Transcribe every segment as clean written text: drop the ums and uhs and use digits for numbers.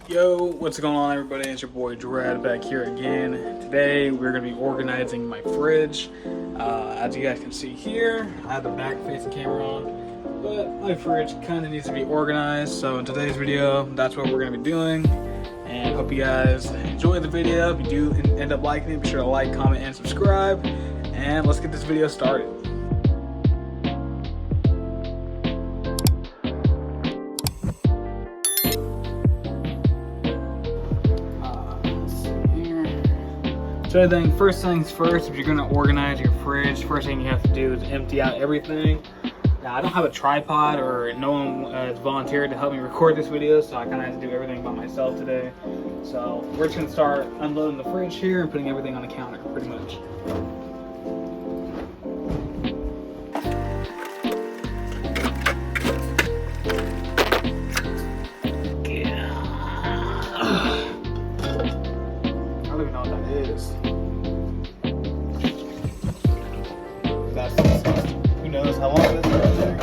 Yo, what's going on everybody? It's your boy Dread back here again. Today we're going to be organizing my fridge. As you guys can see here, I have the back facing camera on, but my fridge kind of needs to be organized. So in today's video, that's what we're going to be doing. And hope you guys enjoy the video. If you do end up liking it, be sure to like, comment, and subscribe. And let's get this video started. So first things first, if you're gonna organize your fridge, first thing you have to do is empty out everything. Now, I don't have a tripod or no one has volunteered to help me record this video, so I kind of have to do everything by myself today. So we're just gonna start unloading the fridge here and putting everything on the counter, pretty much. Who knows how long this is there.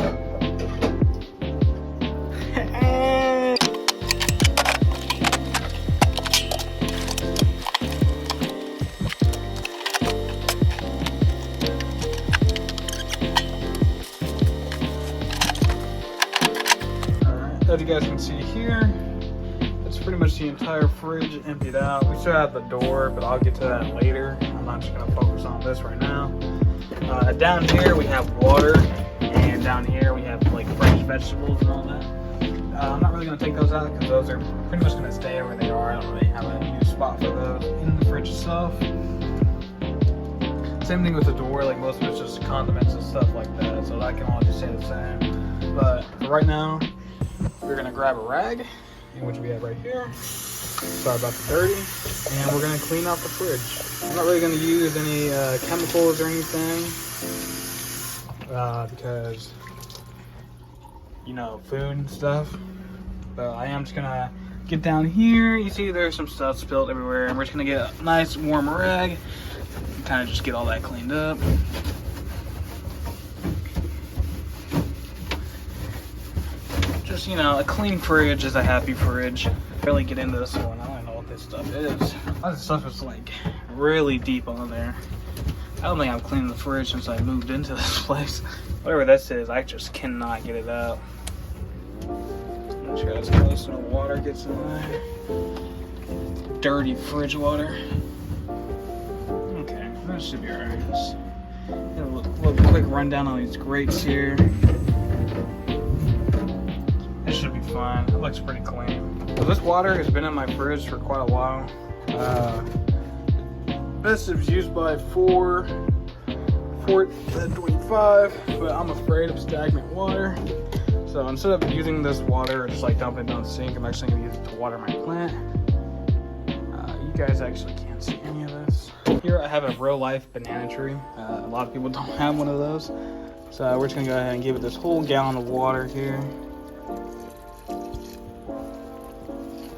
Alright, as you guys can see here, it's pretty much the entire fridge emptied out. We still have the door, but I'll get to that later. I'm not just going to focus on this right now. Down here we have water, and down here we have like fresh vegetables and all that. I'm not really going to take those out because those are pretty much going to stay where they are. I don't really have a new spot for those in the fridge itself. Same thing with the door, like most of it's just condiments and stuff like that, so that can all just stay the same. But for right now, we're going to grab a rag, which we have right here. Sorry about the dirty. And we're going to clean out the fridge. I'm not really going to use any chemicals or anything because, you know, food and stuff. But I am just going to get down here. You see there's some stuff spilled everywhere. And we're just going to get a nice warm rag and kind of just get all that cleaned up. Just, you know, a clean fridge is a happy fridge. Really get into this one. I don't know what this stuff is. All this stuff is like really deep on there. I don't think I've cleaned the fridge since I moved into this place. Whatever this is, I just cannot get it out. Make sure that's close so no water gets in there. Dirty fridge water. Okay, that should be alright. Just get a little quick rundown on these grates here. It should be fine. It looks pretty clean. So this water has been in my fridge for quite a while. This is used by 425, but I'm afraid of stagnant water. So instead of using this water or just like dumping it down the sink, I'm actually going to use it to water my plant. You guys actually can't see any of this. Here I have a real life banana tree. A lot of people don't have one of those. So we're just going to go ahead and give it this whole gallon of water here.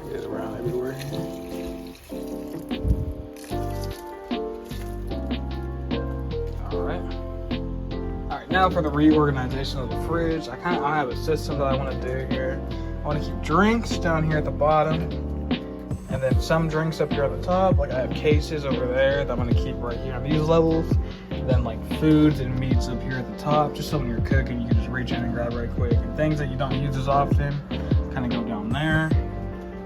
Get it around everywhere. Alright, now for the reorganization of the fridge. I have a system that I want to do here. I want to keep drinks down here at the bottom, and then some drinks up here at the top. Like I have cases over there that I'm going to keep right here on these levels. And then like foods and meats up here at the top, just so when you're cooking you can just reach in and grab right quick. And things that you don't use as often kind of go down there.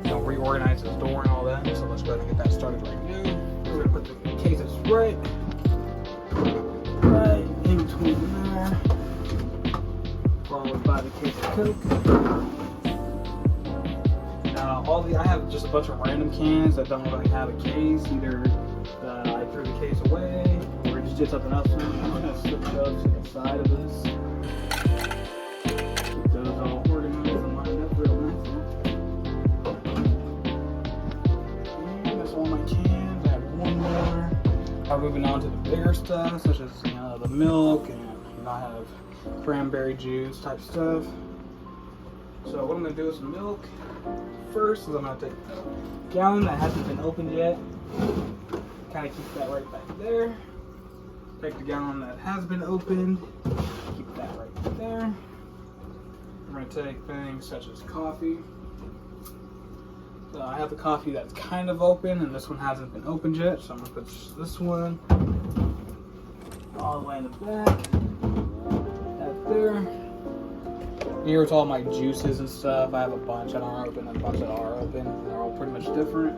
I'll reorganize this door and all that. So let's go ahead and get that started right now. We're going to put the cases right in between there, followed by the case of Coke. Now I have just a bunch of random cans that don't really have a case. Either I threw the case away or just did something else. I'm going to slip those to the side of this. Keep those all organized and lined up real nice. And that's all my cans. I have one more. I'm moving on to the bigger stuff, such as the milk, and I have cranberry juice type stuff. So what I'm going to do with some milk first is I'm going to take a gallon that hasn't been opened yet. Kind of keep that right back there. Take the gallon that has been opened, keep that right there. We're going to take things such as coffee. I have the coffee that's kind of open, and this one hasn't been opened yet, so I'm gonna put this one all the way in the back. That there. Here it's all my juices and stuff. I have a bunch that aren't open and a bunch that are open. They're all pretty much different.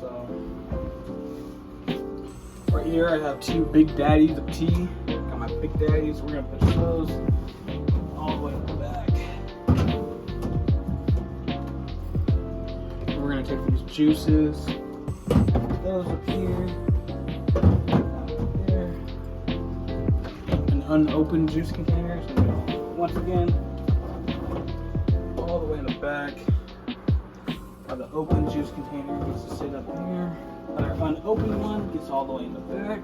So right here I have 2 Big Daddies of tea. Got my Big Daddies. We're gonna put those all the way in the back. We're gonna take these juices, put those up here, there, an unopened juice container. So once again, all the way in the back. The open juice container gets to sit up here. Our unopened one gets all the way in the back.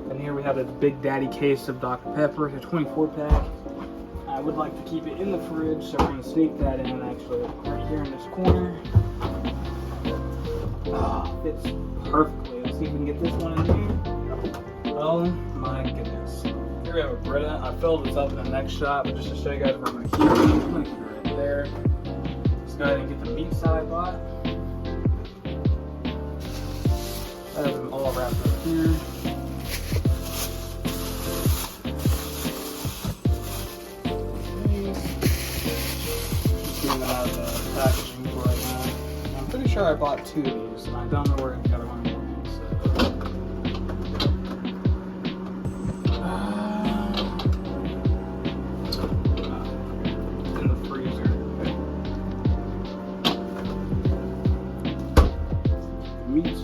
And here we have this Big Daddy case of Dr. Pepper. It's a 24 pack. I would like to keep it in the fridge, so we're going to sneak that in actually right here in this corner. Oh, fits perfectly. Let's see if we can get this one in here. Oh my goodness. Here we have a Brita. I filled this up in the next shot, but just to show you guys where I'm going to keep it. I'm going to keep it right there. Let's go ahead and get the meats that I bought. I have them all wrapped up here. Just getting them out of the packaging for right now. I'm pretty sure I bought 2 of these, and I don't know where the other one is. In the freezer. Meats.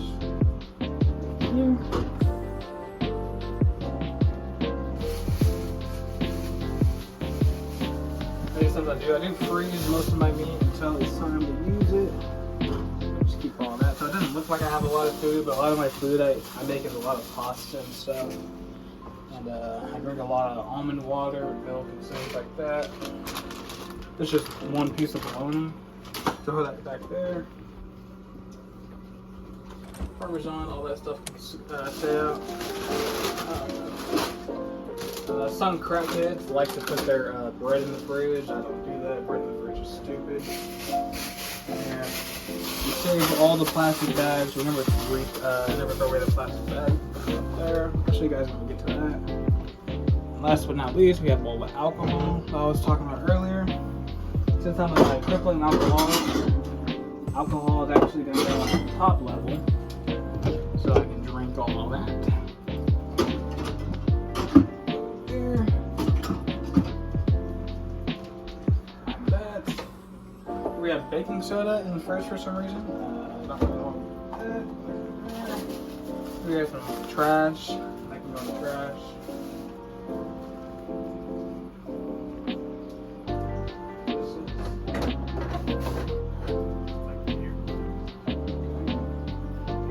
I do freeze most of my meat until it's time to use it. Just keep all that. So it doesn't look like I have a lot of food, but a lot of my food I make is a lot of pasta and stuff. And I drink a lot of almond water with milk and things like that. There's just one piece of bologna. Throw that back there. Parmesan, all that stuff can stay out. Some crackheads like to put their bread in the fridge. I don't do that. Bread in the fridge is stupid. And you save all the plastic bags. Remember to never throw away the plastic bag. There. I'll show you guys when we get to that. And last but not least, we have all the alcohol I was talking about earlier. Since I'm a crippling alcoholic, alcohol is actually going to go on the top level, so I can drink all of that. We have baking soda in the fridge for some reason. I don't really know that. We have some trash. I can go in the trash.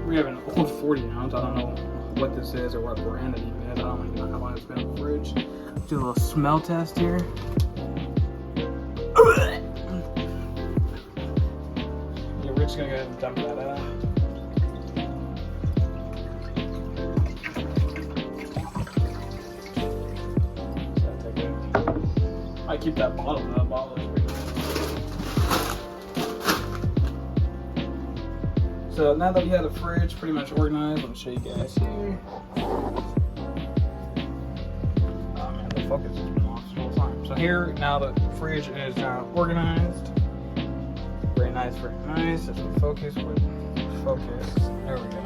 We have an old 40 ounce. I don't know what this is or what brand it even is. I don't even know how long it's been in the fridge. Let's do a little smell test here. We're just gonna go ahead and dump that out. I keep that bottle though. That bottle is pretty good. So now that we have the fridge pretty much organized, let me show you guys here. Oh man, the focus has been lost the whole time. So here, now the fridge is organized. Very nice, very nice. That's what focus would focus. There we go.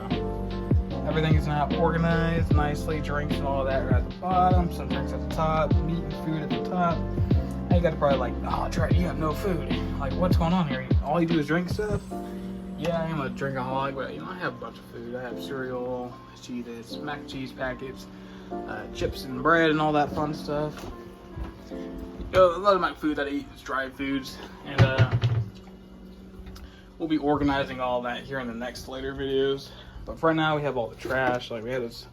Everything is now organized nicely. Drinks and all that are at the bottom. Some drinks at the top. Meat and food at the top. Now you guys are probably like, oh, Trey, you have no food. Like, what's going on here? All you do is drink stuff? Yeah, I am a drinkaholic, but I have a bunch of food. I have cereal, Cheetos, mac and cheese packets, chips and bread, and all that fun stuff. A lot of my food that I eat is dry foods, and we'll be organizing all that here in the next later videos. But for right now, we have all the trash. Like we have this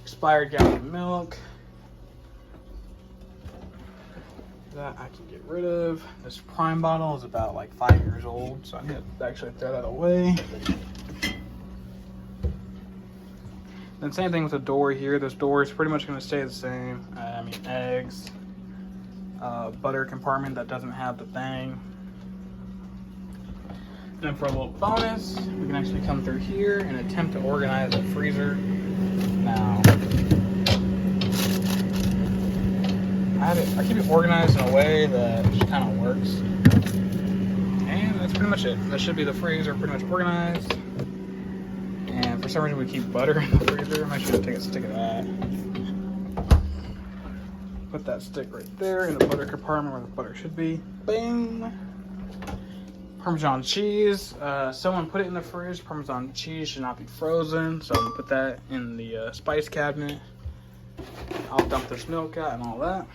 expired gallon of milk that I can get rid of. This Prime bottle is about like 5 years old, so I need to actually throw that away. Then same thing with the door here. This door is pretty much going to stay the same. Eggs, butter compartment that doesn't have the thing. then for a little bonus, we can actually come through here and attempt to organize the freezer. Now, I keep it organized in a way that just kind of works. And that's pretty much it. That should be the freezer pretty much organized. And for some reason we keep butter in the freezer. I'm actually gonna take a stick of that. Put that stick right there in the butter compartment where the butter should be. Bang! Parmesan cheese. Someone put it in the fridge. Parmesan cheese should not be frozen, so I'm gonna put that in the spice cabinet. I'll dump this milk out and all that.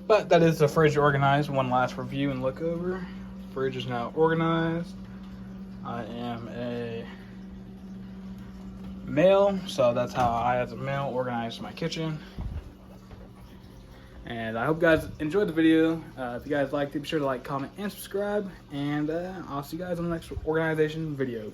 But that is the fridge organized. One last review and look over. Fridge is now organized. I am a male, so that's how I, as a male, organize my kitchen. And I hope you guys enjoyed the video. If you guys liked it, be sure to like, comment, and subscribe. And I'll see you guys in the next organization video.